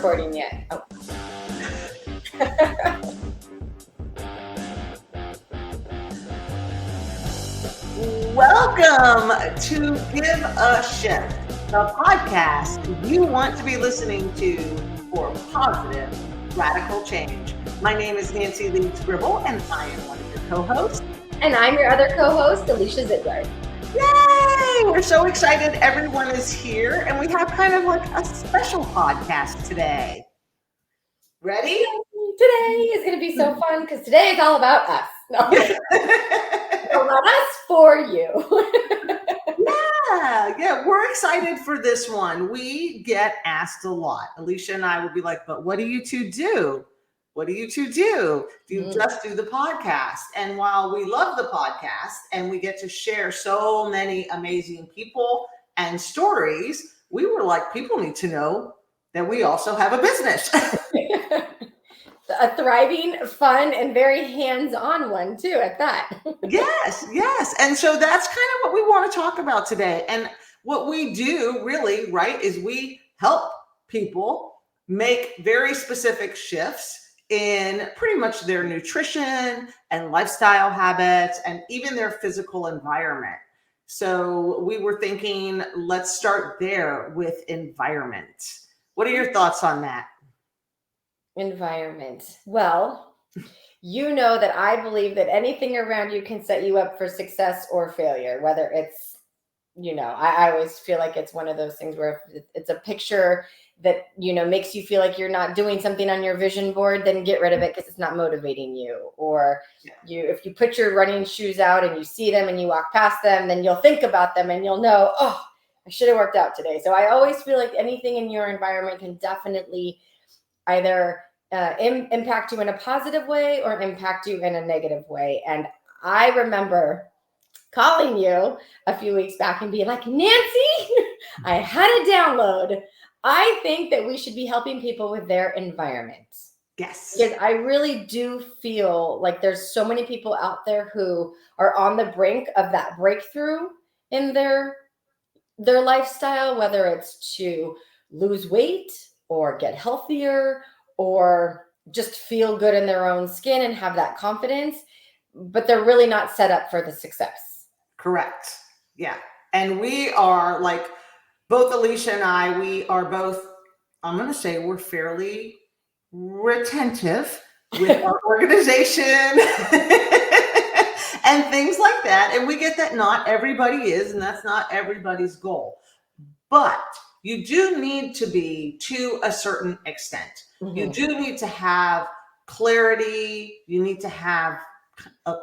recording yet. Oh. Welcome to Give a Shift, the podcast you want to be listening to for positive, radical change. My name is Nancy Lee Scribble, and I am one of your co-hosts. And I'm your other co-host, Alicia Ziegler. Yay! We're so excited everyone is here, and we have kind of like a special podcast today. Ready? Today is going to be so fun because today is all about us. No. About us for you. Yeah, we're excited for this one. We get asked a lot. Alicia and I will be like, but what do you two do? What do you two do? Do you just do the podcast? And while we love the podcast and we get to share so many amazing people and stories, we were like, people need to know that we also have a business. A thriving, fun, and very hands-on one too at that. Yes. And so that's kind of what we want to talk about today. And what we do really, right, is we help people make very specific shifts in pretty much their nutrition and lifestyle habits and even their physical environment. So we were thinking, let's start there with environment. What are your thoughts on that? Environment. Well, you know that I believe that anything around you can set you up for success or failure, whether it's, I always feel like it's one of those things where if it's a picture that, makes you feel like you're not doing something on your vision board, then get rid of it because it's not motivating you. Or if you put your running shoes out and you see them and you walk past them, then you'll think about them and you'll know, oh, I should have worked out today. So I always feel like anything in your environment can definitely either impact you in a positive way or impact you in a negative way. And I remember calling you a few weeks back and being like, Nancy, I had a download. I think that we should be helping people with their environment. Yes. Because I really do feel like there's so many people out there who are on the brink of that breakthrough in their lifestyle, whether it's to lose weight or get healthier or just feel good in their own skin and have that confidence, but they're really not set up for the success. Correct. Yeah. And we are like, both Alicia and I, we are both, I'm going to say we're fairly retentive with our organization and things like that. And we get that not everybody is, and that's not everybody's goal. But you do need to be to a certain extent. Mm-hmm. You do need to have clarity. You need to have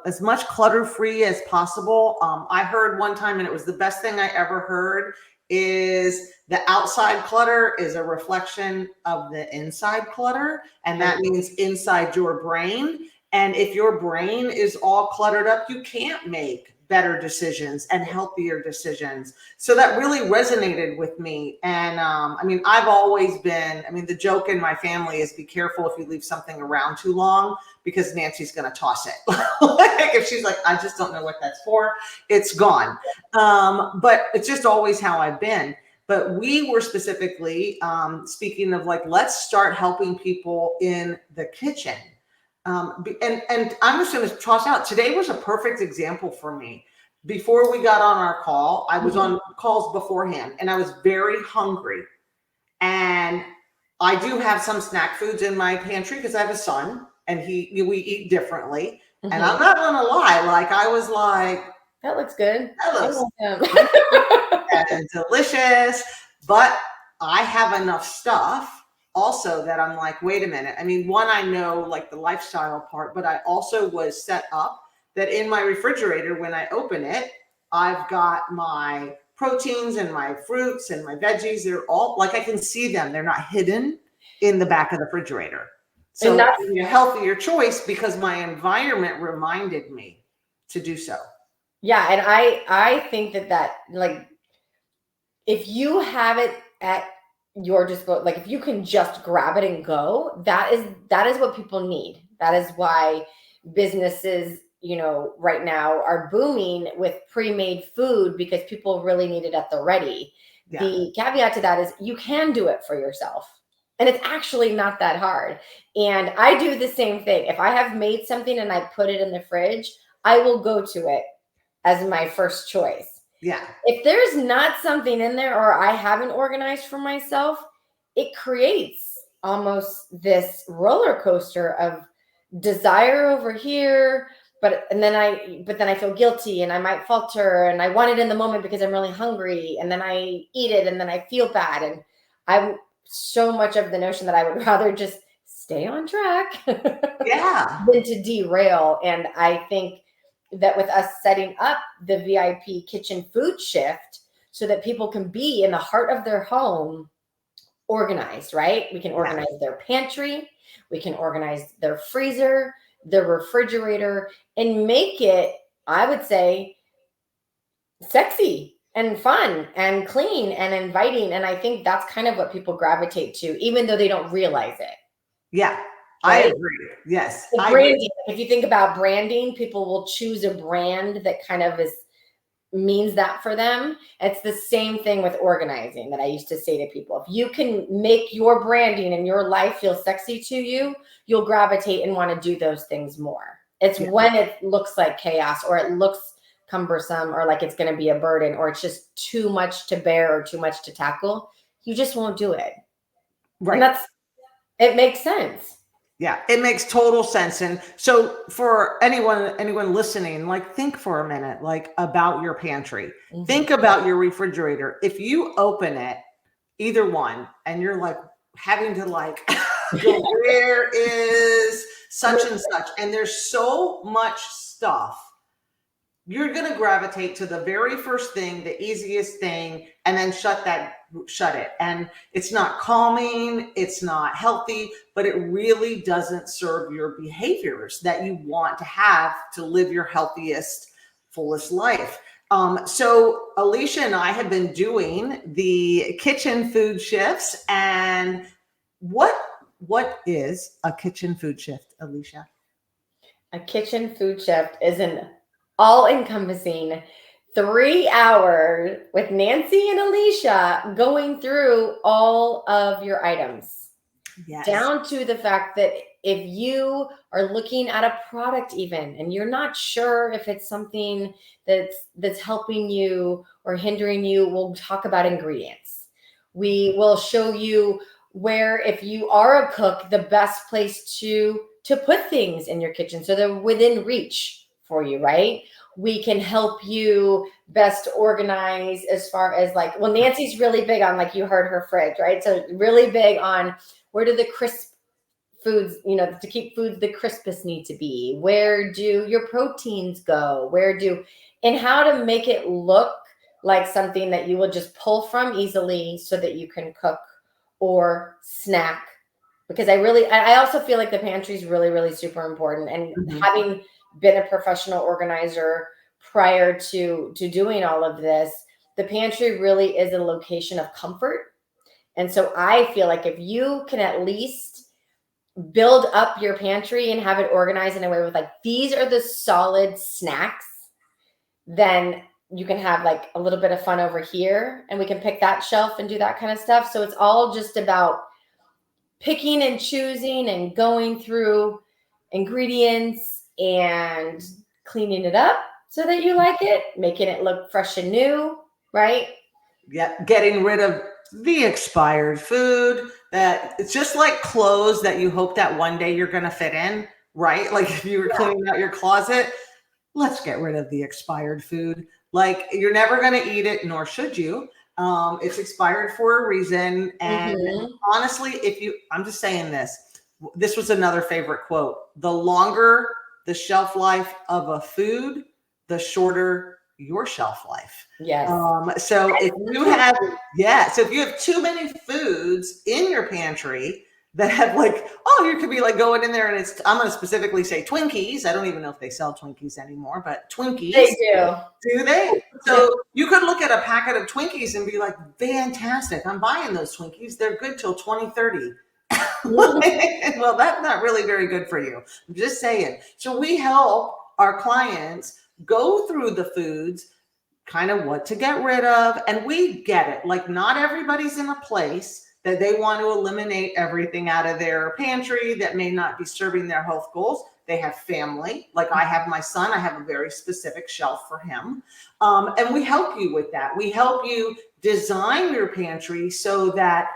as much clutter-free as possible. I heard one time, and it was the best thing I ever heard, is the outside clutter is a reflection of the inside clutter. And that means inside your brain. And if your brain is all cluttered up, you can't make better decisions and healthier decisions. So that really resonated with me. And I've always been, the joke in my family is be careful if you leave something around too long because Nancy's going to toss it. Like if she's like, I just don't know what that's for, it's gone. But it's just always how I've been. But we were specifically speaking of like, let's start helping people in the kitchen. And I'm just going to toss out, today was a perfect example for me. Before we got on our call, I was on calls beforehand and I was very hungry. And I do have some snack foods in my pantry because I have a son and we eat differently. Mm-hmm. And I'm not going to lie, like I was like, that looks good. That is delicious. But I have enough stuff also that I'm like, wait a minute. One, I know like the lifestyle part, but I also was set up that in my refrigerator, when I open it, I've got my proteins and my fruits and my veggies. They're all like, I can see them. They're not hidden in the back of the refrigerator. So that's a healthier choice because my environment reminded me to do so. Yeah. And I think that like, if you have it at your disposal, like if you can just grab it and go, that is what people need. That is why businesses, right now are booming with pre-made food because people really need it at the ready. Yeah. The caveat to that is you can do it for yourself And it's actually not that hard. And I do the same thing. If I have made something and I put it in the fridge, I will go to it as my first choice. Yeah. If there's not something in there or I haven't organized for myself, it creates almost this roller coaster of desire over here, but then I feel guilty and I might falter and I want it in the moment because I'm really hungry, and then I eat it and then I feel bad. And I'm so much of the notion that I would rather just stay on track Yeah. than to derail. And I think that with us setting up the VIP kitchen food shift so that people can be in the heart of their home organized, right? We can organize their pantry, we can organize their freezer, their refrigerator, and make it, I would say, sexy and fun and clean and inviting. And I think that's kind of what people gravitate to, even though they don't realize it. Yeah. I Right? agree. Yes. The I branding. agree. If you think about branding, people will choose a brand that kind of means that for them. It's the same thing with organizing that I used to say to people. If you can make your branding and your life feel sexy to you, you'll gravitate and want to do those things more. It's when it looks like chaos or it looks cumbersome or like it's going to be a burden or it's just too much to bear or too much to tackle, you just won't do it. Right. And it makes sense. Yeah, it makes total sense. And so for anyone listening, like think for a minute, like about your pantry. Mhm. Think about your refrigerator. If you open it, either one, and you're like having to like go, where is such and such? And there's so much stuff. You're going to gravitate to the very first thing, the easiest thing, and then shut it. And it's not calming, it's not healthy, but it really doesn't serve your behaviors that you want to have to live your healthiest, fullest life. So Alicia and I have been doing the kitchen food shifts. And what is a kitchen food shift, Alicia? A kitchen food shift is an all-encompassing 3 hours with Nancy and Alicia going through all of your items. Yes. Down to the fact that if you are looking at a product even and you're not sure if it's something that's helping you or hindering you, we'll talk about ingredients. We will show you where, if you are a cook, the best place to put things in your kitchen so they're within reach for you, right? We can help you best organize as far as like, well, Nancy's really big on, like you heard her fridge, right? So really big on where do the crisp foods, to keep foods the crispest need to be? Where do your proteins go? And how to make it look like something that you will just pull from easily so that you can cook or snack. Because I also feel like the pantry is really, really super important. And having been a professional organizer prior to doing all of this, the pantry really is a location of comfort. And so I feel like if you can at least build up your pantry and have it organized in a way with like, these are the solid snacks, then you can have like a little bit of fun over here and we can pick that shelf and do that kind of stuff. So it's all just about picking and choosing and going through ingredients and cleaning it up so that you like it, making it look fresh and new, right? Yeah, getting rid of the expired food. That it's just like clothes that you hope that one day you're going to fit in, right? Like if you were cleaning out your closet, let's get rid of the expired food. Like you're never going to eat it, nor should you. It's expired for a reason. And honestly, I'm just saying this was another favorite quote. The longer the shelf life of a food, the shorter your shelf life. Yes. So if you have too many foods in your pantry that have like, you could be like going in there and I'm going to specifically say Twinkies. I don't even know if they sell Twinkies anymore, but Twinkies. They do. Do they? So you could look at a packet of Twinkies and be like, fantastic. I'm buying those Twinkies. They're good till 2030. Well, that's not really very good for you. I'm just saying. So we help our clients go through the foods, kind of what to get rid of. And we get it. Like not everybody's in a place that they want to eliminate everything out of their pantry that may not be serving their health goals. They have family. Like I have my son, I have a very specific shelf for him. And we help you with that. We help you design your pantry so that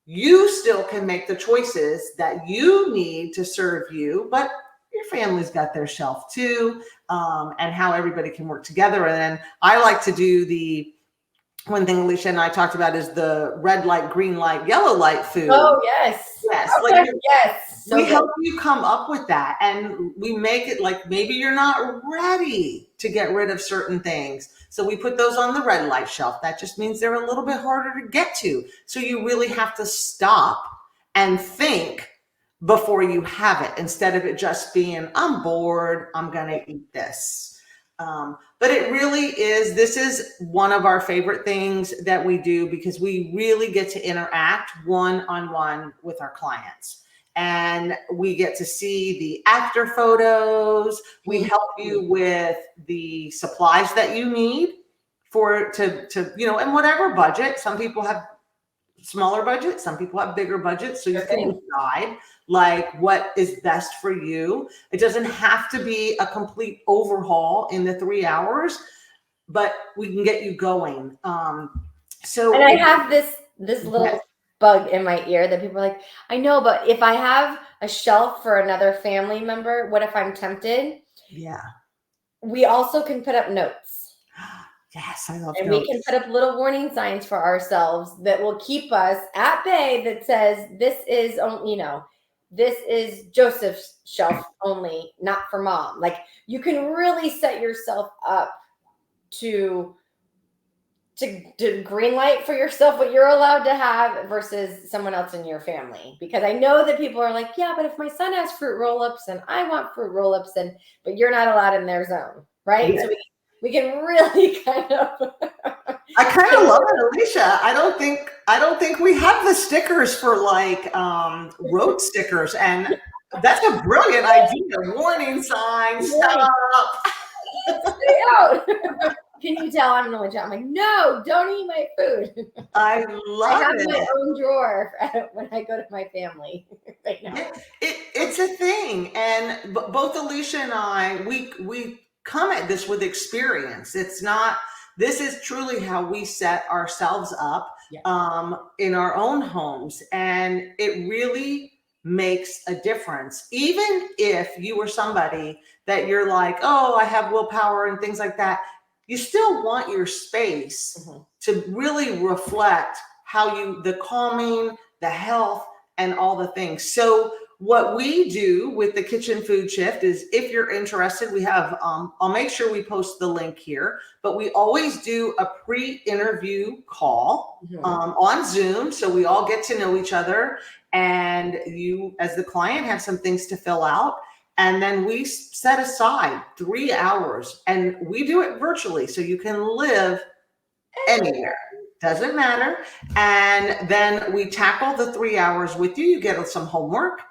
you still can make the choices that you need to serve you, but your family's got their shelf too, and how everybody can work together. And then I like to do one thing Alicia and I talked about is the red light, green light, yellow light food. Oh, yes. Yes. Okay. Like Yes. So we help you come up with that, and we make it like maybe you're not ready to get rid of certain things. So we put those on the red light shelf. That just means they're a little bit harder to get to. So you really have to stop and think before you have it, instead of it just being, I'm bored, I'm going to eat this. But it really is, this is one of our favorite things that we do because we really get to interact one-on-one with our clients. And we get to see the after photos. We help you with the supplies that you need to and whatever budget. Some people have smaller budgets, some people have bigger budgets. So you can decide like what is best for you. It doesn't have to be a complete overhaul in the 3 hours, but we can get you going. And I have this little bug in my ear that people are like, I know, but if I have a shelf for another family member, what if I'm tempted? Yeah. We also can put up notes. Yes, I love and notes. We can put up little warning signs for ourselves that will keep us at bay that says this is, this is Joseph's shelf only, not for mom. Like you can really set yourself up to green light for yourself what you're allowed to have versus someone else in your family. Because I know that people are like, yeah, but if my son has fruit roll-ups and I want fruit roll-ups, but you're not allowed in their zone, right? Yeah. So we can really kind of I kind of love it, Alicia. I don't think we have the stickers for like road stickers, and that's a brilliant idea. Warning signs, stop. Stay out. Can you tell I'm an only child? I'm like, no, don't eat my food. I have my own drawer when I go to my family right now. It's a thing, and both Alicia and I, we come at this with experience. This is truly how we set ourselves up in our own homes. And it really makes a difference. Even if you were somebody that you're like, oh, I have willpower and things like that, you still want your space to really reflect the calming, the health, and all the things. So what we do with the kitchen food shift is, if you're interested, we have, I'll make sure we post the link here, but we always do a pre-interview call on Zoom. So we all get to know each other, and you as the client have some things to fill out. And then we set aside 3 hours, and we do it virtually. So you can live anywhere. Doesn't matter. And then we tackle the 3 hours with you. You get some homework.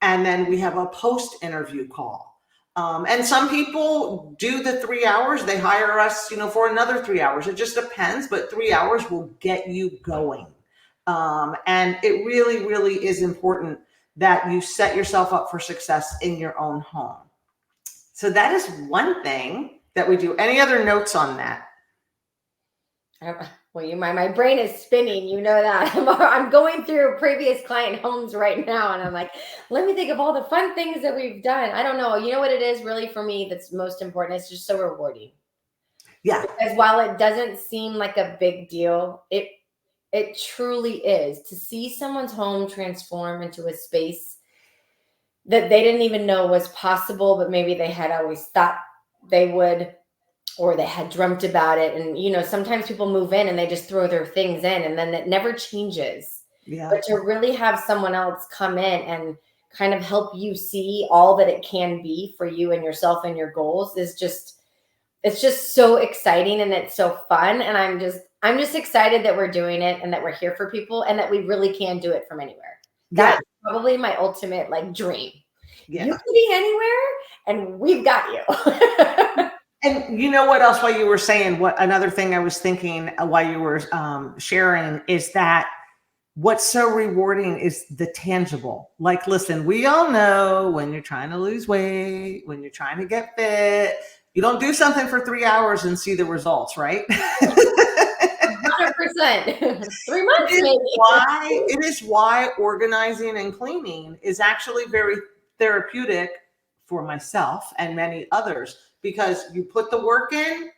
And then we have a post-interview call. And some people do the 3 hours. They hire us, for another 3 hours. It just depends, but 3 hours will get you going. And it really, really is important that you set yourself up for success in your own home. So that is one thing that we do. Any other notes on that? Well, my brain is spinning. You know that. I'm going through previous client homes right now, and I'm like, let me think of all the fun things that we've done. I don't know. You know what it is really for me that's most important? It's just so rewarding. Yeah. Because while it doesn't seem like a big deal, it truly is. To see someone's home transform into a space that they didn't even know was possible, but maybe they had always thought they would, or they had dreamt about it. And, sometimes people move in and they just throw their things in, and then it never changes. Yeah. But to really have someone else come in and kind of help you see all that it can be for you and yourself and your goals it's just so exciting, and it's so fun. And I'm just excited that we're doing it, and that we're here for people, and that we really can do it from anywhere. That's probably my ultimate dream. Yeah. You can be anywhere, and we've got you. And you know what else, while you were saying, another thing I was thinking while you were sharing is that what's so rewarding is the tangible. Like, listen, we all know when you're trying to lose weight, when you're trying to get fit, you don't do something for 3 hours and see the results, right? 100%. 3 months, maybe. It is why organizing and cleaning is actually very therapeutic for myself and many others, because you put the work in,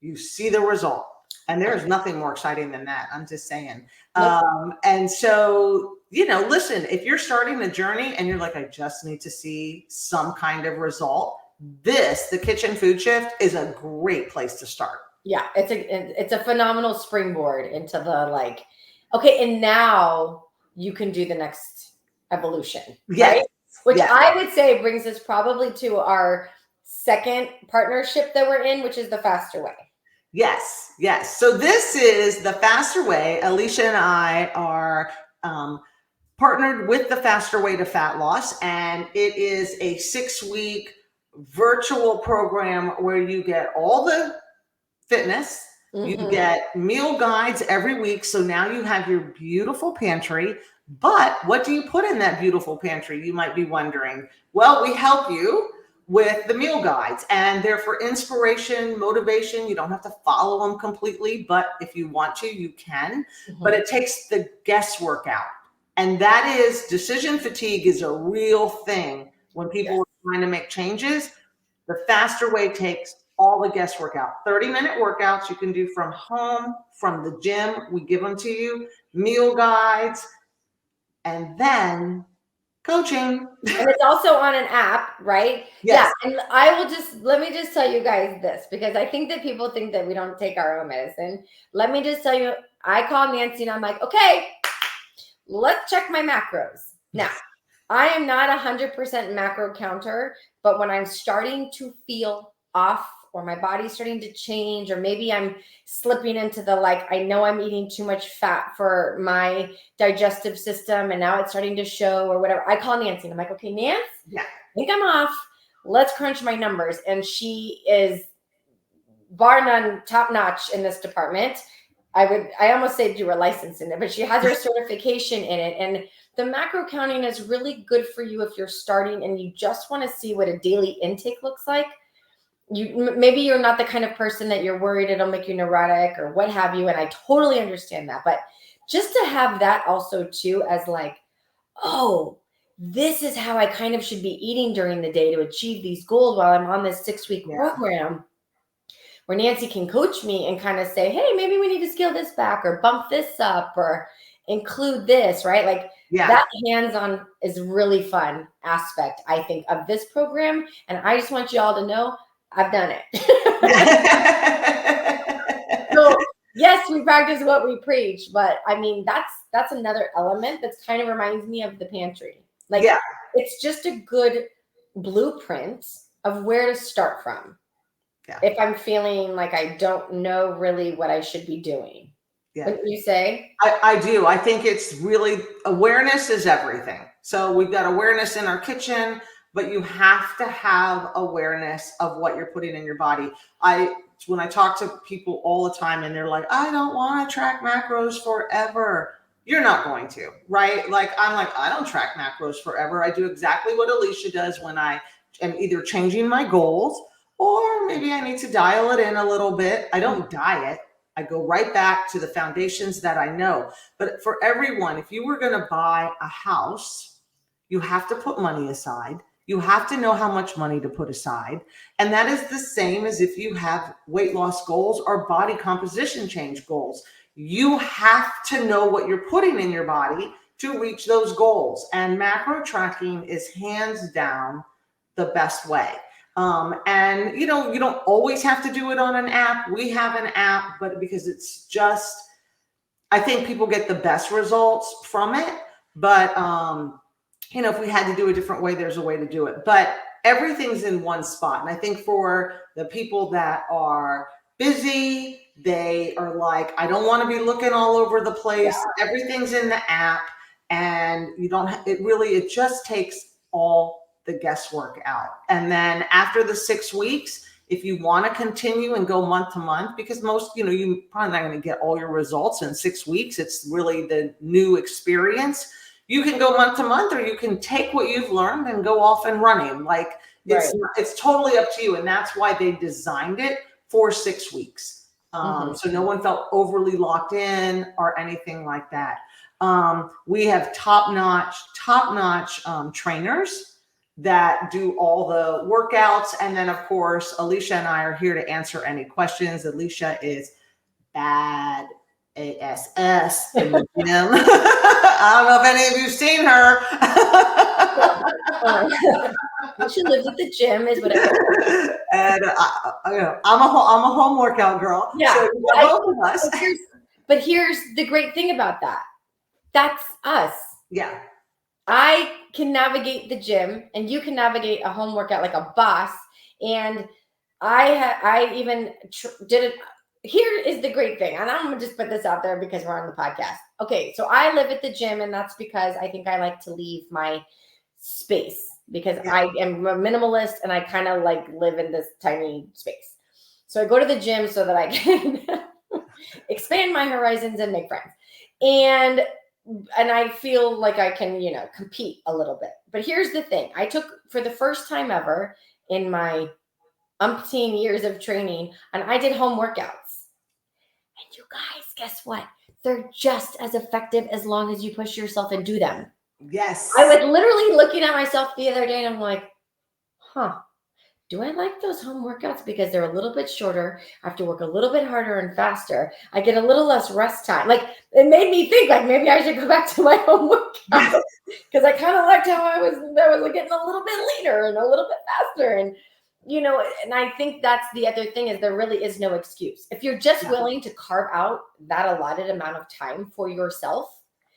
you see the result. And there's nothing more exciting than that. I'm just saying. Nope. And so, listen, if you're starting a journey and you're like, I just need to see some kind of result, the kitchen food shift is a great place to start. Yeah, it's a phenomenal springboard into the okay, and now you can do the next evolution, Yes. right? Which Yes. I would say brings us probably to our second partnership that we're in, which is the faster way. Yes, yes. So this is the faster way. Alicia and I are partnered with the faster way to fat loss, and it is a 6-week virtual program where you get all the fitness, you get meal guides every week. So now you have your beautiful pantry. But what do you put in that beautiful pantry? You might be wondering. Well, we help you with the meal guides, and they're for inspiration, motivation. You don't have to follow them completely, but if you want to, you can. But it takes the guesswork out. And that is, decision fatigue is a real thing when people are trying to make changes. The faster way takes all the guesswork out. 30-minute workouts you can do from home, from the gym. We give them to you, meal guides, and then coaching. And it's also on an app, right? Yes. Yeah. And let me just tell you guys this, because I think that people think that we don't take our own medicine. Let me just tell you, I call Nancy and I'm like, okay, let's check my macros. Now, I am not 100% macro counter, but when I'm starting to feel off, or my body's starting to change, or maybe I'm slipping into I know I'm eating too much fat for my digestive system and now it's starting to show or whatever, I call Nancy and I'm like, okay, Nance, I think I'm off. Let's crunch my numbers. And she is bar none top notch in this department. I almost say do her license in it, but she has her certification in it. And the macro counting is really good for you if you're starting and you just want to see what a daily intake looks like. Maybe you're not the kind of person that you're worried it'll make you neurotic or what have you. And I totally understand that. But just to have that also too, as oh, this is how I kind of should be eating during the day to achieve these goals while I'm on this 6-week program, where Nancy can coach me and kind of say, hey, maybe we need to scale this back or bump this up or include this, right? That hands-on is really fun aspect, I think, of this program. And I just want you all to know I've done it. So yes, we practice what we preach, but I mean, that's another element that's kind of reminds me of the pantry. It's just a good blueprint of where to start from. If I'm feeling like I don't know really what I should be doing. Wouldn't you say? I do. I think it's really, awareness is everything. So we've got awareness in our kitchen, but you have to have awareness of what you're putting in your body. When I talk to people all the time and they're like, I don't want to track macros forever. You're not going to, right? I'm like, I don't track macros forever. I do exactly what Alicia does when I am either changing my goals or maybe I need to dial it in a little bit. I don't diet. I go right back to the foundations that I know. But for everyone, if you were going to buy a house, you have to put money aside. You have to know how much money to put aside. And that is the same as if you have weight loss goals or body composition change goals. You have to know what you're putting in your body to reach those goals. And macro tracking is hands down the best way. And you don't always have to do it on an app. We have an app, but because it's just, I think people get the best results from it. But, if we had to do a different way, there's a way to do it. But everything's in one spot. And I think for the people that are busy, they are like, I don't want to be looking all over the place. Yeah. Everything's in the app. And it just takes all the guesswork out. And then after the 6 weeks, If you want to continue and go month to month, because most, you're probably not going to get all your results in 6 weeks. It's really the new experience. You can go month to month, or you can take what you've learned and go off and running. Like it's totally up to you. And that's why they designed it for 6 weeks. So no one felt overly locked in or anything like that. We have top-notch trainers that do all the workouts. And then of course, Alicia and I are here to answer any questions. Alicia is bad ASS in the gym. I don't know if any of you've seen her. She lives at the gym, is what it And I'm a home workout girl. Yeah, so both of us. But here's the great thing about that. That's us. Yeah. I can navigate the gym, and you can navigate a home workout like a boss. And I even did it. Here is the great thing, and I'm gonna just put this out there because we're on the podcast. Okay, so I live at the gym, and that's because I think I like to leave my space, because I am a minimalist and I kind of like live in this tiny space. So I go to the gym so that I can expand my horizons and make friends. And I feel like I can, compete a little bit. But here's the thing. I took, for the first time ever in my umpteen years of training, and I did home workouts. And you guys, guess what? They're just as effective as long as you push yourself and do them. Yes. I was literally looking at myself the other day and I'm like, do I like those home workouts because they're a little bit shorter? I have to work a little bit harder and faster. I get a little less rest time. Like, it made me think like maybe I should go back to my home workout, because I kind of liked how I was getting a little bit leaner and a little bit faster. And, and I think that's the other thing, is there really is no excuse. If you're just willing to carve out that allotted amount of time for yourself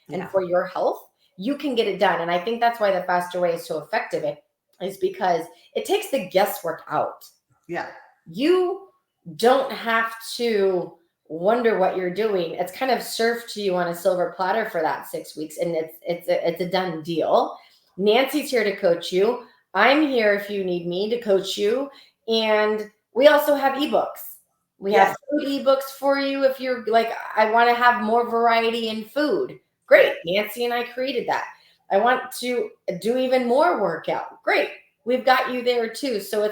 and for your health, you can get it done. And I think that's why the faster way is so effective. It is because it takes the guesswork out. Yeah. You don't have to wonder what you're doing. It's kind of served to you on a silver platter for that 6 weeks. And it's a done deal. Nancy's here to coach you. I'm here if you need me to coach you. And we also have ebooks. We have food ebooks for you. If you're like, I want to have more variety in food. Great. Nancy and I created that. I want to do even more workout. Great. We've got you there too. So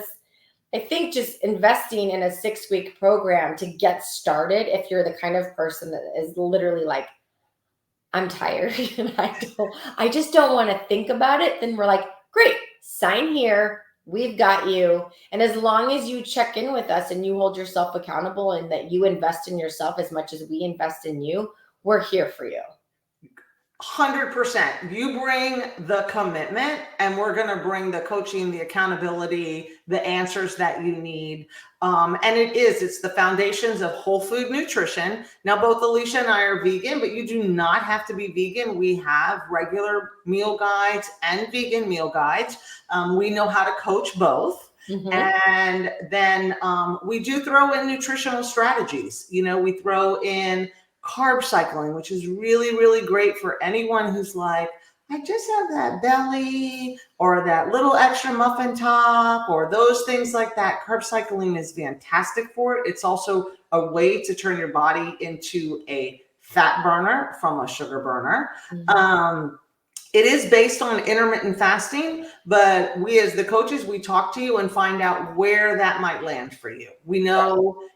I think just investing in a 6-week program to get started, if you're the kind of person that is literally like, I'm tired and I just don't want to think about it, then we're like, great, sign here. We've got you. And as long as you check in with us and you hold yourself accountable and that you invest in yourself as much as we invest in you, we're here for you. 100%. You bring the commitment, and we're going to bring the coaching, the accountability, the answers that you need. And it's the foundations of whole food nutrition. Now, both Alicia and I are vegan, but you do not have to be vegan. We have regular meal guides and vegan meal guides. We know how to coach both. And then we do throw in nutritional strategies. We throw in carb cycling, which is really, really great for anyone who's like, I just have that belly or that little extra muffin top or those things like that. Carb cycling is fantastic for it. It's also a way to turn your body into a fat burner from a sugar burner. It is based on intermittent fasting, but we as the coaches, we talk to you and find out where that might land for you. We know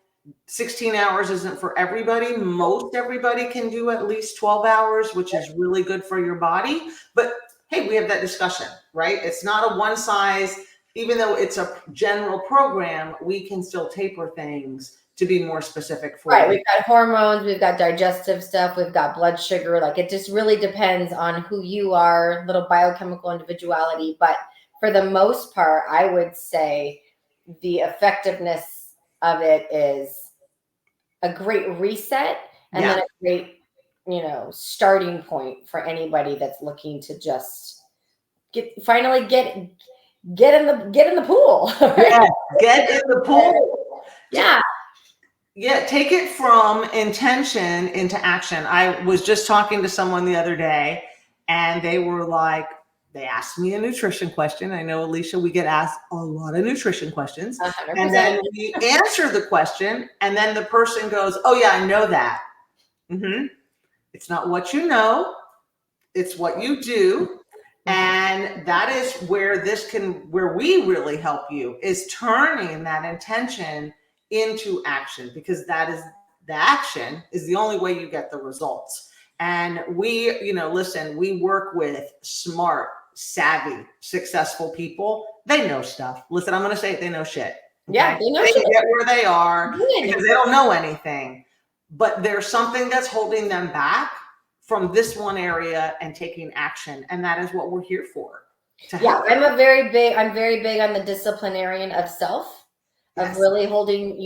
16 hours isn't for everybody. Most everybody can do at least 12 hours, which is really good for your body. But hey, we have that discussion, right? It's not a one size, even though it's a general program, we can still taper things to be more specific for you. We've got hormones, we've got digestive stuff, we've got blood sugar. Like, it just really depends on who you are, little biochemical individuality. But for the most part, I would say the effectiveness of it is a great reset and then a great, starting point for anybody that's looking to just get in the pool. Right? Yeah, get in the pool. Yeah, take it from intention into action. I was just talking to someone the other day, and they were like, They ask me a nutrition question. I know, Alicia, we get asked a lot of nutrition questions. 100%. And then we answer the question, and then the person goes, oh, yeah, I know that. Mm-hmm. It's not what you know, it's what you do. And that is where where we really help you, is turning that intention into action, because the action is the only way you get the results. And we, listen, we work with smart, savvy, successful people. They know stuff. Listen, I'm going to say it, they know shit. Okay? Yeah, they know they shit. Get where they are because they don't know anything. But there's something that's holding them back from this one area and taking action. And that is what we're here for. Yeah, I'm very big on the disciplinarian of self, of really holding,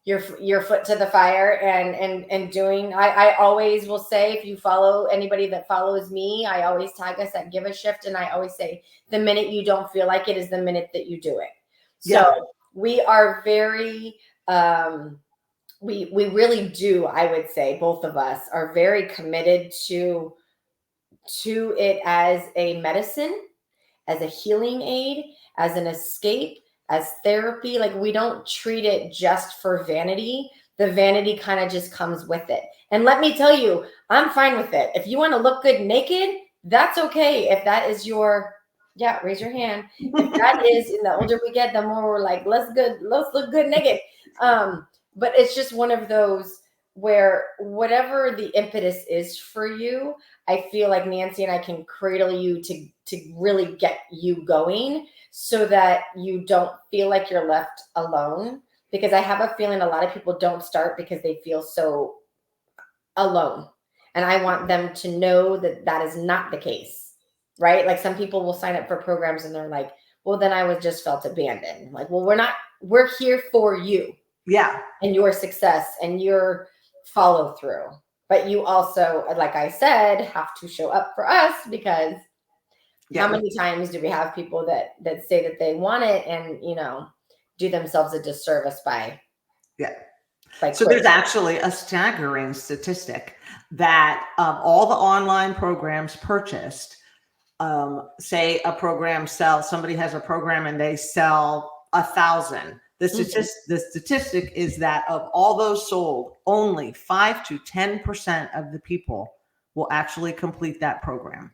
your foot to the fire and doing. I always will say, if you follow anybody that follows me, I always tag us at Give a Shift, and I always say, the minute you don't feel like it is the minute that you do it. So we are very we really do, I would say, both of us are very committed to it as a medicine, as a healing aid, as an escape, as therapy. Like, we don't treat it just for vanity. The vanity kind of just comes with it. And let me tell you, I'm fine with it. If you want to look good naked, that's okay. If that is your, raise your hand. If that is, and the older we get, the more we're like, let's look good naked. But it's just one of those where whatever the impetus is for you, I feel like Nancy and I can cradle you to really get you going, so that you don't feel like you're left alone. Because I have a feeling a lot of people don't start because they feel so alone. And I want them to know that that is not the case, right? Like, some people will sign up for programs and they're like, well, then I was just felt abandoned. Like, well, we're here for you. Yeah. And your success and your follow through. But you also, like I said, have to show up for us, because how many times do we have people that say that they want it and, do themselves a disservice by so there's actually a staggering statistic that all the online programs purchased, say somebody has a program and they sell 1,000. The statistic is that of all those sold, only 5 to 10% of the people will actually complete that program.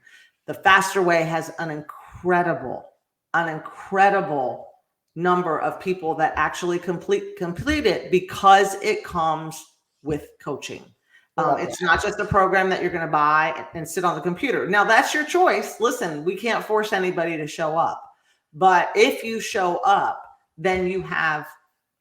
The Faster Way has an incredible number of people that actually complete it, because it comes with coaching. It's not just a program that you're going to buy and sit on the computer. Now, that's your choice. Listen, we can't force anybody to show up. But if you show up, then you have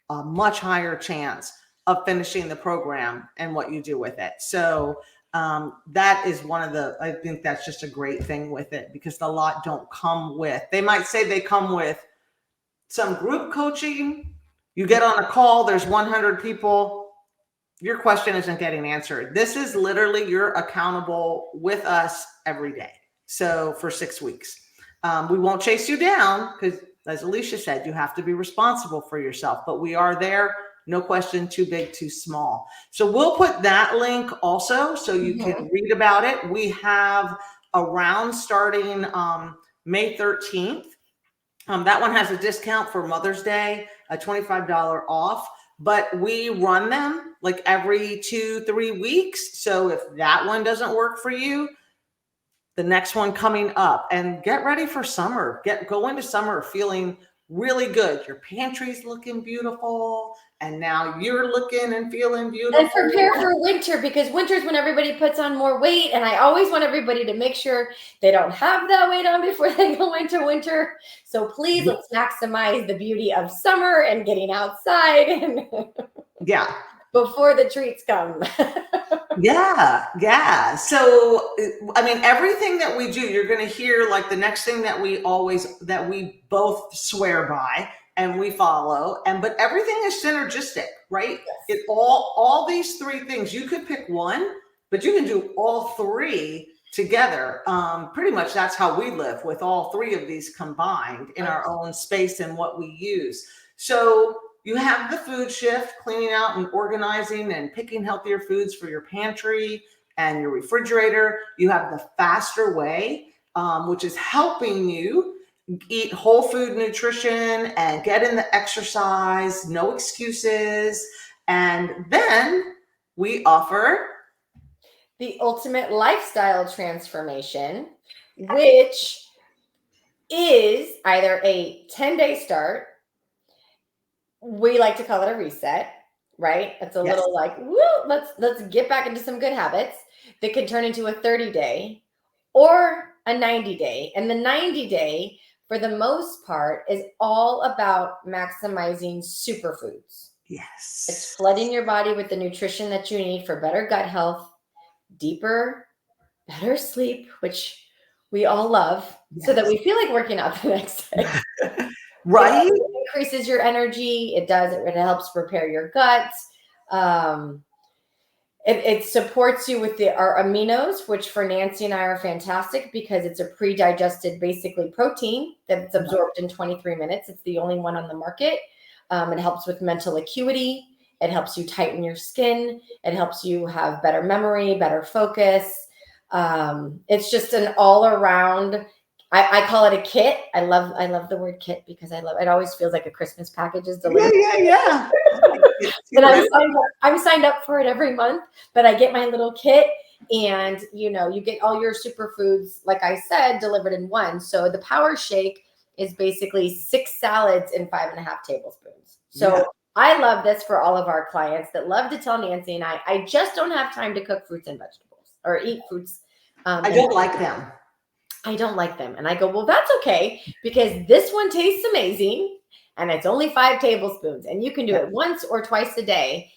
a much higher chance of finishing the program and what you do with it. So that is I think that's just a great thing with it, because a lot don't come with, they might say they come with some group coaching. You get on a call, there's 100 people, your question isn't getting answered. This is literally, you're accountable with us every day. So for 6 weeks, we won't chase you down, because as Alicia said, you have to be responsible for yourself, but we are there. No question, too big, too small. So we'll put that link also, so you can read about it. We have a round starting May 13th. That one has a discount for Mother's Day, a $25 off, but we run them like every 2-3 weeks. So if that one doesn't work for you, the next one coming up, and get ready for summer. Go into summer feeling really good. Your pantry's looking beautiful, and now you're looking and feeling beautiful. And prepare for winter, because winter's when everybody puts on more weight, and I always want everybody to make sure they don't have that weight on before they go into winter. So please, let's maximize the beauty of summer and getting outside and before the treats come. Yeah. So, I mean, everything that we do, you're going to hear, like, the next thing that we both swear by and we follow, but everything is synergistic, right? Yes. All these 3 things, you could pick one, but you can do all 3 together. Pretty much that's how we live, with all 3 of these combined in our own space and what we use. So you have the food shift, cleaning out and organizing and picking healthier foods for your pantry and your refrigerator. You have the Faster Way, which is helping you eat whole food nutrition and get in the exercise, no excuses. And then we offer the ultimate lifestyle transformation, which is either a 10-day start. We like to call it a reset, right? It's a yes, little like, woo, let's get back into some good habits that can turn into a 30-day or a 90-day. And the 90-day, for the most part, is all about maximizing superfoods. yes, It's flooding your body with the nutrition that you need for better gut health, deeper, better sleep, which we all love, so that yes. we feel like working out the next day. Right? It increases your energy. It does. It helps repair your guts. It supports you with our aminos, which for Nancy and I are fantastic because it's a pre-digested, basically protein that's absorbed in 23 minutes. It's the only one on the market. It helps with mental acuity. It helps you tighten your skin. It helps you have better memory, better focus. It's just an all-around. I call it a kit. I love the word kit because it always feels like a Christmas package is delivered. Yeah. And I'm signed up for it every month, but I get my little kit and you get all your superfoods, like I said, delivered in one. So the power shake is basically 6 salads and 5.5 tablespoons. So Yeah. I love this for all of our clients that love to tell Nancy and I just don't have time to cook fruits and vegetables or eat fruits. I don't like them. I don't like them. And I go, well, that's okay because this one tastes amazing and it's only 5 tablespoons and you can do it once or twice a day.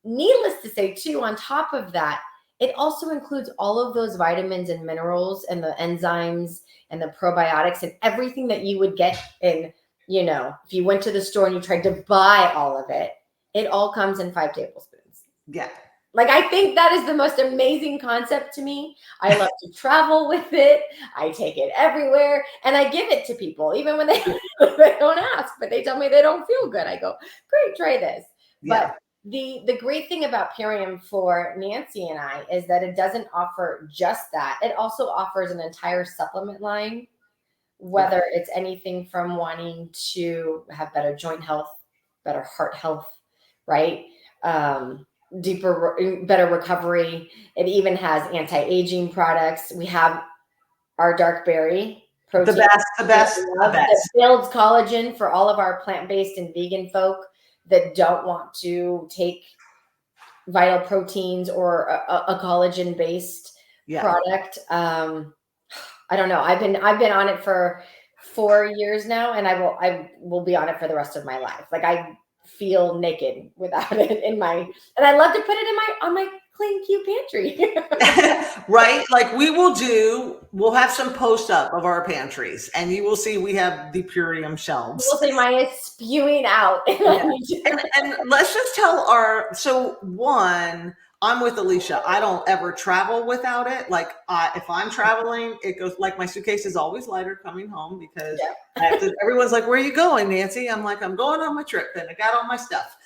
Needless to say, too, on top of that, it also includes all of those vitamins and minerals and the enzymes and the probiotics and everything that you would get in, if you went to the store and you tried to buy all of it, it all comes in 5 tablespoons. Yeah. Like, I think that is the most amazing concept to me. I love to travel with it. I take it everywhere and I give it to people, even when they don't ask, but they tell me they don't feel good. I go, great, try this. Yeah. But the great thing about Purium for Nancy and I is that it doesn't offer just that. It also offers an entire supplement line, whether it's anything from wanting to have better joint health, better heart health, right? Better recovery. It even has anti-aging products. We have our dark berry protein. The best. That builds collagen for all of our plant-based and vegan folk that don't want to take vital proteins or a collagen-based product. I don't know. I've been on it for 4 years now, and I will be on it for the rest of my life. Like, I feel naked without it and I love to put it on my clean, cute pantry. Right? Like we'll have some post up of our pantries and you will see we have the Purium shelves. We'll see mine is spewing out. And let's just tell one, I'm with Alicia. I don't ever travel without it. Like if I'm traveling, it goes like my suitcase is always lighter coming home because everyone's like, where are you going, Nancy? I'm like, I'm going on my trip and I got all my stuff.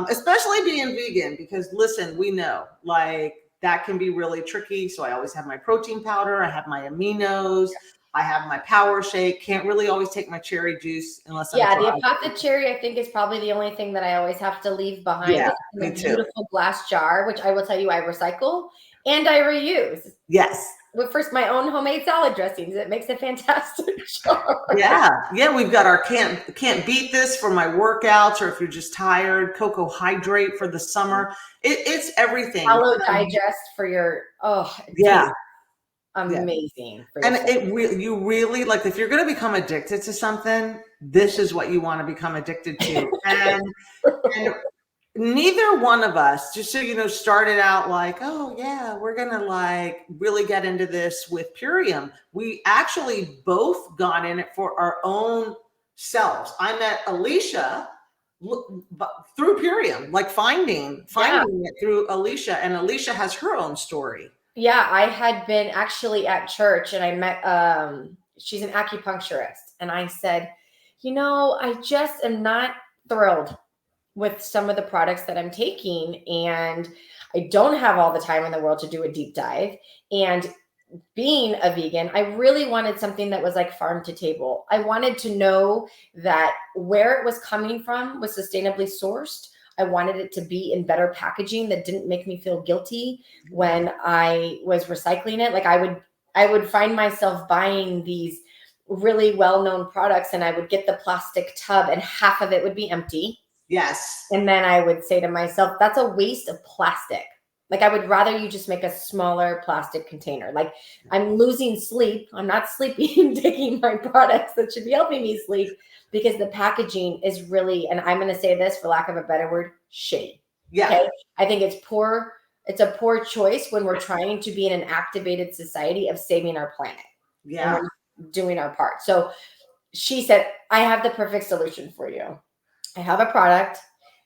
Especially being vegan because listen, we know like that can be really tricky. So I always have my protein powder. I have my aminos. I have my power shake. Can't really always take my cherry juice unless I'm the apotha cherry, I think, is probably the only thing that I always have to leave behind. Yeah, in a beautiful glass jar, which I will tell you I recycle and I reuse. Yes. But first, my own homemade salad dressings. It makes a fantastic jar. Yeah. We've got our can't beat this for my workamouts, or if you're just tired, cocoa hydrate for the summer. It's everything. Hollow digest for your amazing. And you really like if you're going to become addicted to something, this is what you want to become addicted to. And neither one of us, just so you know, started out like, oh yeah, we're going to like really get into this with Purium. We actually both got in it for our own selves. I met Alicia through Purium, like finding it through Alicia, and Alicia has her own story. Yeah, I had been actually at church and I met, she's an acupuncturist. And I said, I just am not thrilled with some of the products that I'm taking. And I don't have all the time in the world to do a deep dive. And being a vegan, I really wanted something that was like farm to table. I wanted to know that where it was coming from was sustainably sourced. I wanted it to be in better packaging that didn't make me feel guilty when I was recycling it. Like I would find myself buying these really well-known products and I would get the plastic tub and half of it would be empty. Yes. And then I would say to myself, that's a waste of plastic. Like I would rather you just make a smaller plastic container. Like I'm losing sleep. I'm not sleeping taking my products that should be helping me sleep because the packaging is really, and I'm going to say this for lack of a better word, shitty. Yeah. Okay. I think it's poor. It's a poor choice when we're trying to be in an activated society of saving our planet. Yeah. And we're doing our part. So she said, I have the perfect solution for you. I have a product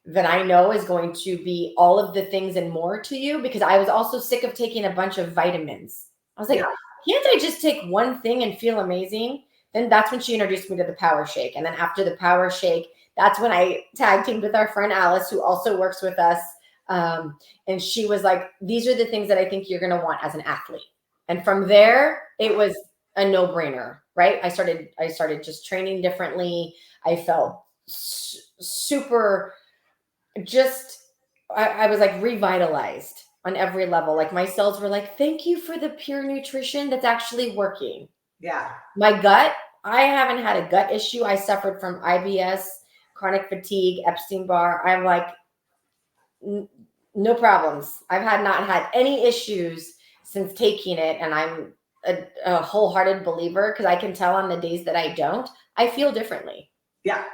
that I know is going to be all of the things and more to you, because I was also sick of taking a bunch of vitamins. I was like, can't I just take one thing and feel amazing? Then that's when she introduced me to the Power Shake. And then after the Power Shake, that's when I tag teamed with our friend Alice, who also works with us. And she was like, these are the things that I think you're going to want as an athlete. And from there, it was a no-brainer, right? I started just training differently. I felt super I was like revitalized on every level. Like my cells were like, thank you for the pure nutrition that's actually working. Yeah. My gut, I haven't had a gut issue. I suffered from IBS, chronic fatigue, Epstein-Barr. I'm like, no problems. I've not had any issues since taking it. And I'm a wholehearted believer, because I can tell on the days that I don't, I feel differently. Yeah.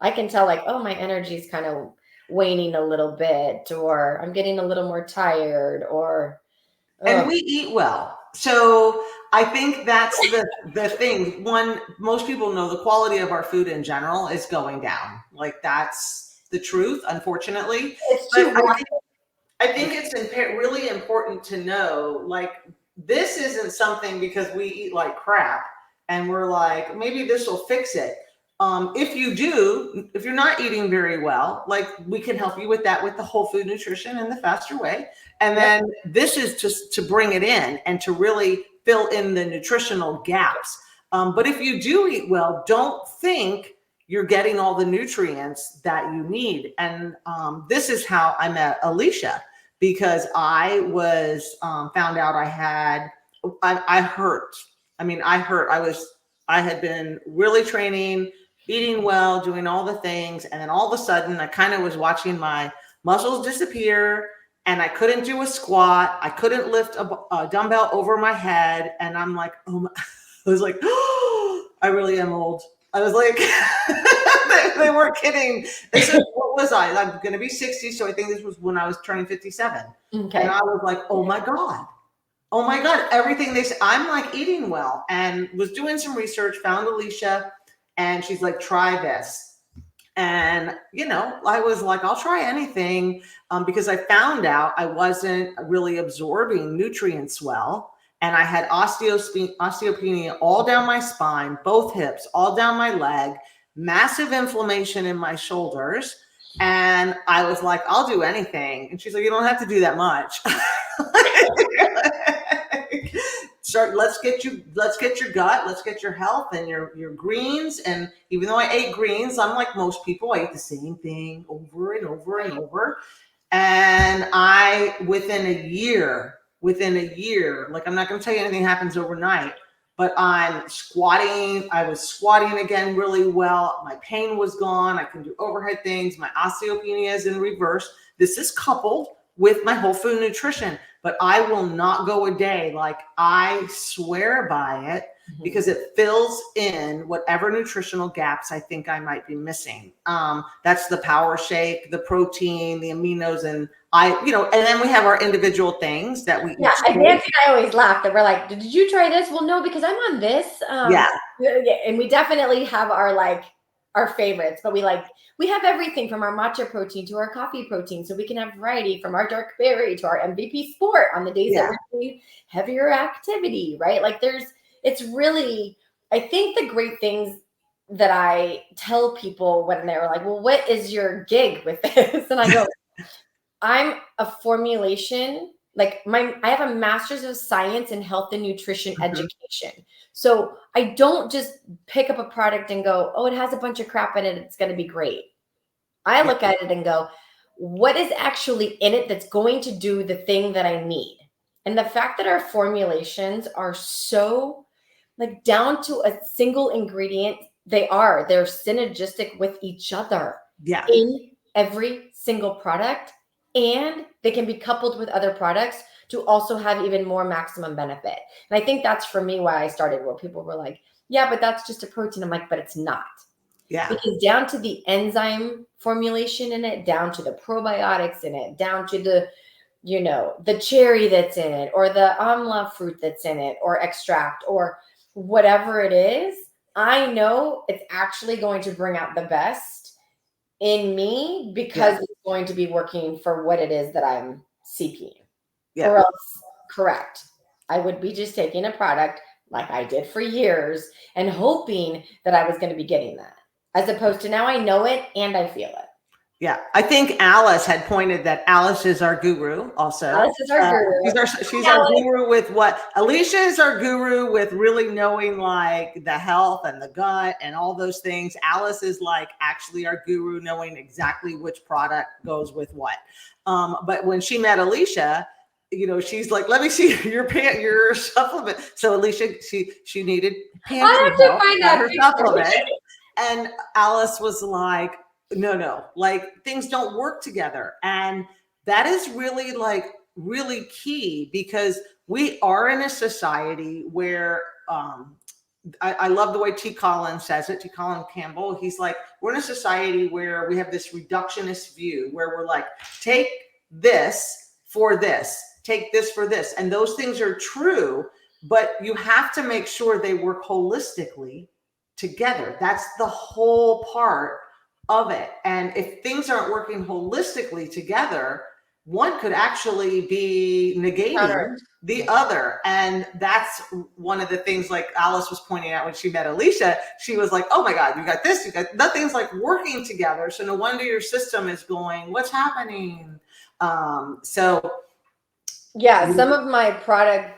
I can tell like, oh, my energy is kind of waning a little bit, or I'm getting a little more tired, or and we eat well. So I think that's the thing. One, most people know the quality of our food in general is going down. Like that's the truth, unfortunately. it's But too I think it's really important to know, like, this isn't something because we eat like crap and we're like, maybe this will fix it. If you're not eating very well, like we can help you with that with the whole food nutrition and the faster way. And then this is just to bring it in and to really fill in the nutritional gaps. But if you do eat well, don't think you're getting all the nutrients that you need. And this is how I met Alicia, because I was found out I hurt. I mean, I hurt. I had been really training, eating well, doing all the things. And then all of a sudden I kind of was watching my muscles disappear and I couldn't do a squat. I couldn't lift a dumbbell over my head. And I'm like, oh my, I was like, oh, I really am old. I was like, they weren't kidding. They said, what was I? I'm going to be 60. So I think this was when I was turning 57. Okay. And I was like, oh my God. Oh my God. Everything they said, I'm like eating well, and was doing some research, found Alicia, and she's like, try this. And, I was like, I'll try anything, because I found out I wasn't really absorbing nutrients well. And I had osteopenia all down my spine, both hips, all down my leg, massive inflammation in my shoulders. And I was like, I'll do anything. And she's like, you don't have to do that much. Let's get your gut, let's get your health and your greens. And even though I ate greens, I'm like most people, I ate the same thing over and over and over. And within a year, like, I'm not going to tell you anything happens overnight, but I was squatting again really well. My pain was gone. I can do overhead things. My osteopenia is in reverse. This is coupled with my whole food nutrition, but I will not go a day. Like, I swear by it, because it fills in whatever nutritional gaps I think I might be missing. That's the Power Shake, the protein, the aminos, and and then we have our individual things that we eat. Yeah, and Nancy and I always laugh that we're like, did you try this? Well, no, because I'm on this. And we definitely have our favorites, but we have everything from our matcha protein to our coffee protein, so we can have variety, from our dark berry to our MVP Sport on the days that we're doing heavier activity, right? Like it's really, I think the great things that I tell people when they're like, well, what is your gig with this? And I go, I'm a formulation. like I have a master's of science in health and nutrition education. So I don't just pick up a product and go, oh, it has a bunch of crap in it, it's going to be great. I look at it and go, what is actually in it that's going to do the thing that I need? And the fact that our formulations are so like down to a single ingredient, they're synergistic with each other in every single product. And they can be coupled with other products to also have even more maximum benefit. And I think that's for me why I started, where people were like, yeah, but that's just a protein. I'm like, but it's not. Yeah. Because down to the enzyme formulation in it, down to the probiotics in it, down to the, the cherry that's in it, or the amla fruit that's in it, or extract, or whatever it is, I know it's actually going to bring out the best in me because it's going to be working for what it is that I'm seeking. Yeah. Or else, correct, I would be just taking a product like I did for years and hoping that I was going to be getting that, as opposed to now I know it and I feel it. Yeah, I think Alice had pointed that Alice is our guru also. Alice is our guru. She's our guru with what? Alicia is our guru with really knowing like the health and the gut and all those things. Alice is like actually our guru, knowing exactly which product goes with what. But when she met Alicia, she's like, let me see your supplement. So Alicia, she needed pantry help, her supplement. And Alice was like, no, like things don't work together. And that is really really key, because we are in a society where, I love the way T. Collins says it, T. Colin Campbell. He's like, we're in a society where we have this reductionist view where we're like, take this for this, take this for this. And those things are true, but you have to make sure they work holistically together. That's the whole part of it. And if things aren't working holistically together, one could actually be negating the other. And that's one of the things, like Alice was pointing out when she met Alicia, she was like, oh my God, you got this, you got nothing's like working together. So no wonder your system is going, what's happening? So yeah, some of my product,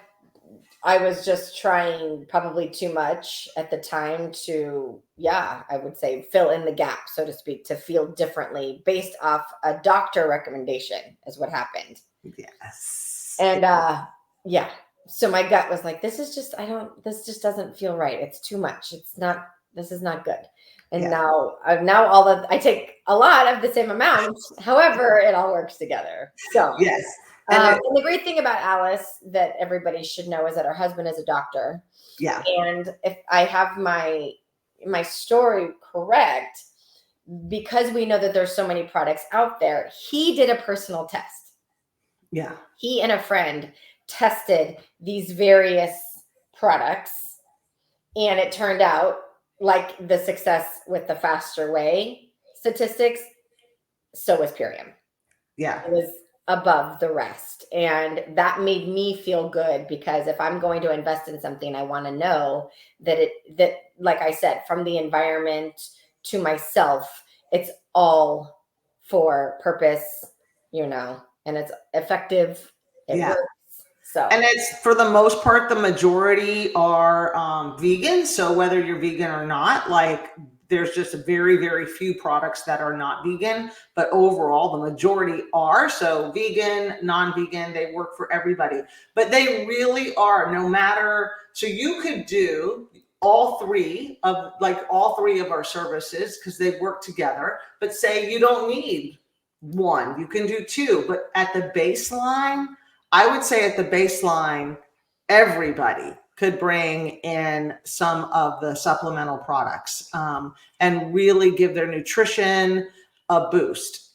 I was just trying probably too much at the time to, I would say fill in the gap, so to speak, to feel differently based off a doctor recommendation is what happened. Yes. And so my gut was like, this just doesn't feel right. It's too much. This is not good. And now I take a lot of the same amount. However, it all works together. So yes. And the great thing about Alice that everybody should know is that her husband is a doctor. Yeah. And if I have my story correct, because we know that there's so many products out there, he did a personal test. Yeah. He and a friend tested these various products, and it turned out like the success with the faster way statistics, so was Purium. Yeah. It was above the rest. And that made me feel good, because if I'm going to invest in something, I want to know that like I said, from the environment to myself, it's all for purpose, and it's effective. It works. So, and it's, for the most part, the majority are vegan. So whether you're vegan or not, like there's just a very, very few products that are not vegan, but overall the majority are. So vegan, non-vegan, they work for everybody, but they really are, no matter. So you could do all three of our services because they work together, but say you don't need one, you can do two. But at the baseline, I would say at the baseline, everybody could bring in some of the supplemental products and really give their nutrition a boost,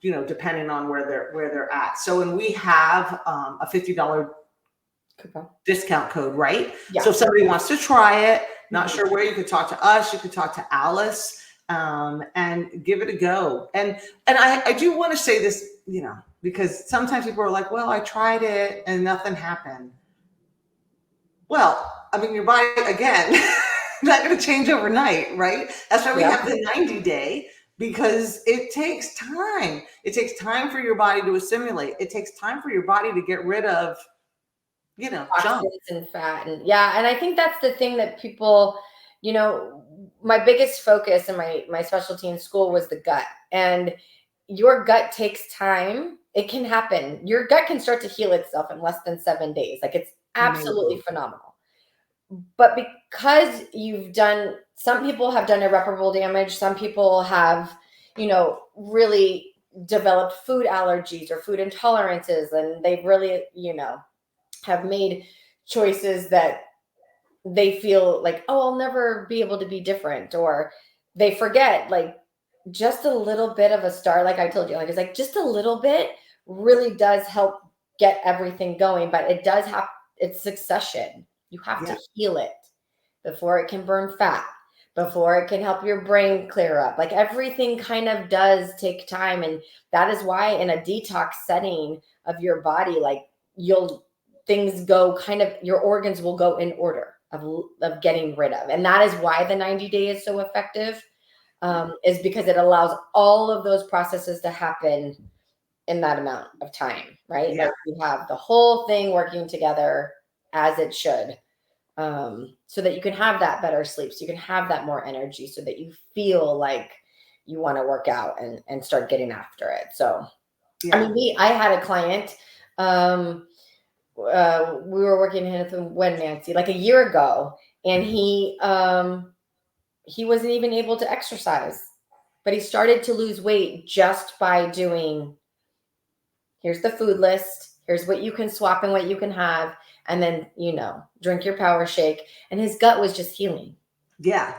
depending on where they're at. So, and we have a $50 discount code, right? Yeah. So if somebody wants to try it, not sure where, you could talk to us, you could talk to Alice, and give it a go. And I do want to say this, because sometimes people are like, well, I tried it and nothing happened. Well, I mean, your body, again, not going to change overnight, right? That's why we have the 90-day because it takes time. It takes time for your body to assimilate. It takes time for your body to get rid of, junk. Toxins and fat. And yeah, and I think that's the thing that people, my biggest focus and my specialty in school was the gut. And your gut takes time. It can happen. Your gut can start to heal itself in less than 7 days. Like, it's absolutely Amazing. phenomenal. But because some people have done irreparable damage, some people have, really developed food allergies or food intolerances, and they've really, have made choices that they feel like, oh, I'll never be able to be different, or they forget, like, just a little bit of a start, like I told you, like, it's like just a little bit really does help get everything going. But it's succession. You have to heal it before it can burn fat, before it can help your brain clear up. Like, everything kind of does take time. And that is why in a detox setting of your body, like, things go kind of, your organs will go in order of getting rid of. And that is why the 90-day is so effective, is because it allows all of those processes to happen in that amount of time, right? Yeah. Like, you have the whole thing working together as it should, so that you can have that better sleep, so you can have that more energy, so that you feel like you want to work out and start getting after it. So, Yeah. I had a client, we were working when Nancy, like a year ago, and he wasn't even able to exercise, but he started to lose weight just by doing, here's the food list, here's what you can swap and what you can have, and then, drink your power shake. And his gut was just healing. Yeah.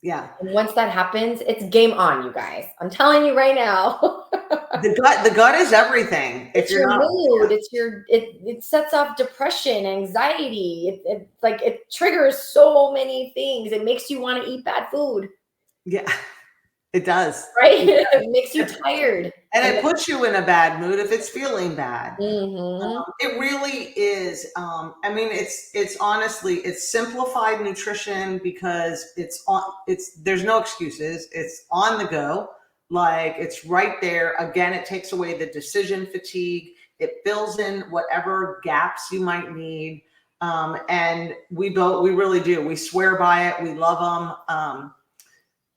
Yeah. And once that happens, it's game on, you guys. I'm telling you right now. The gut is everything. It's your mood. It sets off depression, anxiety. It triggers so many things. It makes you want to eat bad food. Yeah, it does. Right? It makes you tired. And it puts you in a bad mood if it's feeling bad. Mm-hmm. It really is. It's honestly, it's simplified nutrition because there's no excuses. It's on the go. Like, it's right there. Again, it takes away the decision fatigue. It fills in whatever gaps you might need. And we really do. We swear by it. We love them.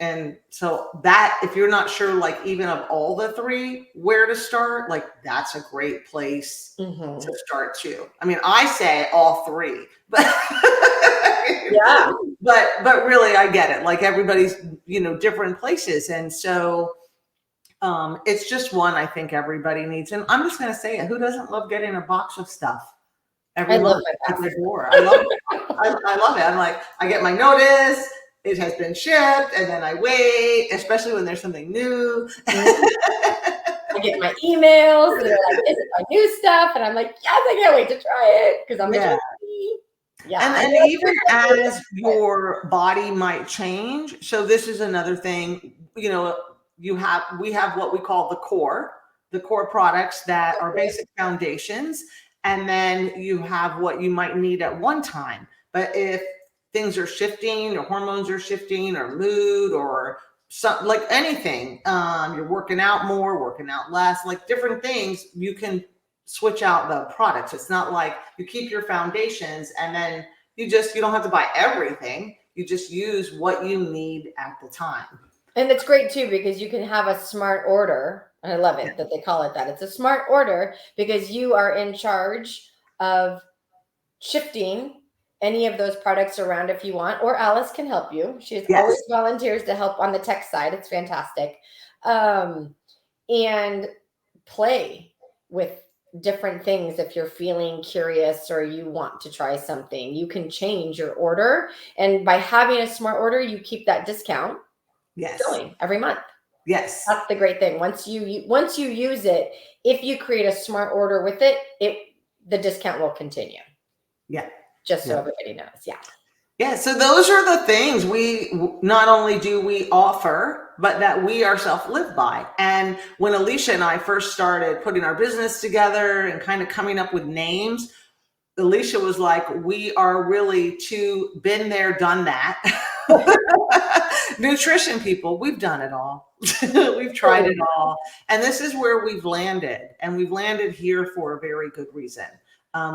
And so that, if you're not sure, like, even of all the three, where to start, like, that's a great place to start too. I mean, I say all three, but yeah, but really, I get it. Like, everybody's, different places. And so it's just one I think everybody needs. And I'm just going to say it. Who doesn't love getting a box of stuff every month at the door? I love it. I love it. I'm like, I get my notice. It has been shipped, and then I wait, especially when there's something new. I get my emails, and they're like, "This is my new stuff," and I'm like, "Yes, I can't wait to try it," because I'm a Yeah. And even as your body might change, so this is another thing. We have what we call the core products that are basic foundations, and then you have what you might need at one time. But if things are shifting, or hormones are shifting, or mood, or something, like anything, you're working out more, working out less, like different things, you can switch out the products. It's not like you keep your foundations and then you don't have to buy everything. You just use what you need at the time. And it's great too, because you can have a smart order. And I love it that they call it that. It's a smart order because you are in charge of shifting any of those products around if you want, or Alice can help you. She's always volunteers to help on the tech side. It's fantastic. And play with different things. If you're feeling curious or you want to try something, you can change your order. And by having a smart order, you keep that discount going every month. Yes. That's the great thing. Once you use it, if you create a smart order with it, the discount will continue. Yeah. Just so everybody knows. Yeah. Yeah. So those are the things we not only do we offer, but that we ourselves live by. And when Alicia and I first started putting our business together and kind of coming up with names, Alicia was like, we are really too been there, done that. Nutrition people, we've done it all. We've tried it all. And this is where we've landed. And we've landed here for a very good reason.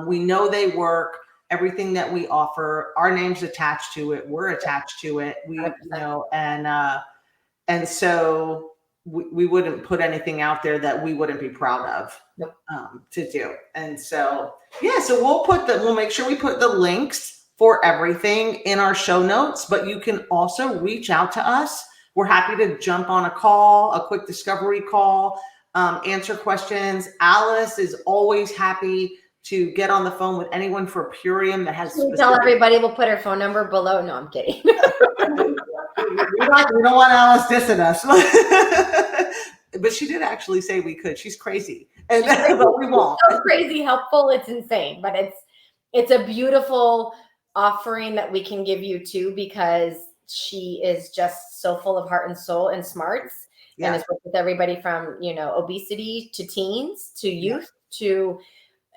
We know they work. Everything that we offer, our name's attached to it. We're attached to it. We, you know, and so we wouldn't put anything out there that we wouldn't be proud of to do. And so, yeah, so we'll make sure we put the links for everything in our show notes, but you can also reach out to us. We're happy to jump on a call, a quick discovery call, answer questions. Alice is always happy to get on the phone with anyone for Purium that has tell everybody we'll put her phone number below. No, I'm kidding. we don't want Alice dissing us. But she did actually say we could. She's crazy. And but we won't. It's so crazy, helpful, it's insane. But it's a beautiful offering that we can give you too, because she is just so full of heart and soul and smarts. Yeah. And it's with everybody from, you know, obesity to teens to youth to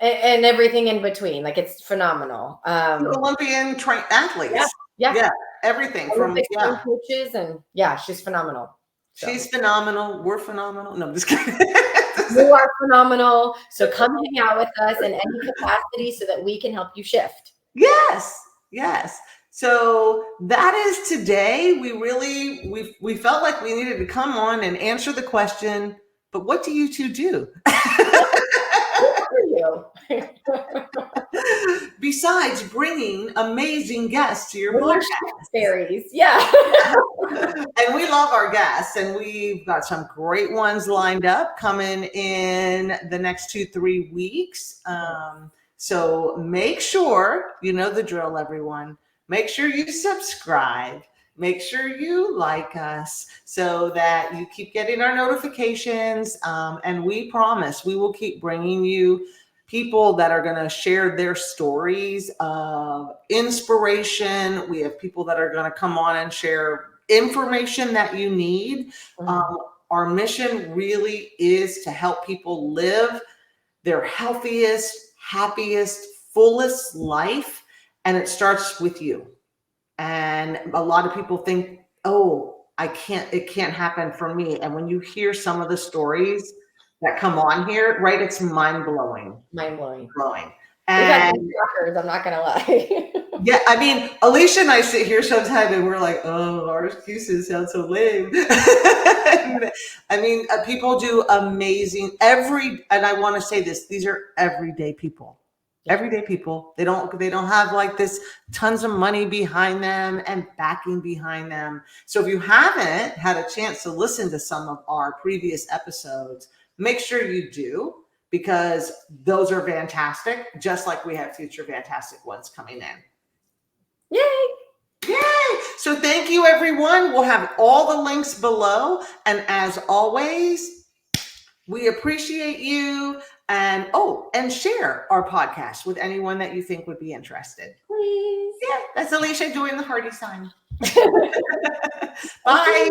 and everything in between. Like, it's phenomenal. Olympian athletes. Yeah. Everything from coaches, and she's phenomenal. So. She's phenomenal. We're phenomenal. No, I'm just kidding. You are phenomenal. So come hang out with us in any capacity so that we can help you shift. Yes. So that is today. We felt like we needed to come on and answer the question, but what do you two do? Besides bringing amazing guests to your podcast. Fairies. Yeah. And we love our guests, and we've got some great ones lined up coming in the next 2-3 weeks. So make sure, you know the drill, everyone. Make sure you subscribe. Make sure you like us so that you keep getting our notifications. And we promise we will keep bringing you people that are going to share their stories of inspiration. We have people that are going to come on and share information that you need. Our mission really is to help people live their healthiest, happiest, fullest life. And it starts with you. And a lot of people think, oh, it can't happen for me. And when you hear some of the stories that come on here, right, it's mind-blowing. And I'm not gonna lie. Yeah, I mean, Alicia and I sit here sometimes and we're like, oh, our excuses sound so lame. I mean, people do amazing and I want to say this, these are everyday people. Everyday people. They don't have like this tons of money behind them and backing behind them. So if you haven't had a chance to listen to some of our previous episodes, make sure you do, because those are fantastic, just like we have future fantastic ones coming in. Yay! So thank you, everyone. We'll have all the links below. And as always, we appreciate you. And share our podcast with anyone that you think would be interested. Please. Yeah, that's Alicia doing the hearty sign. Bye.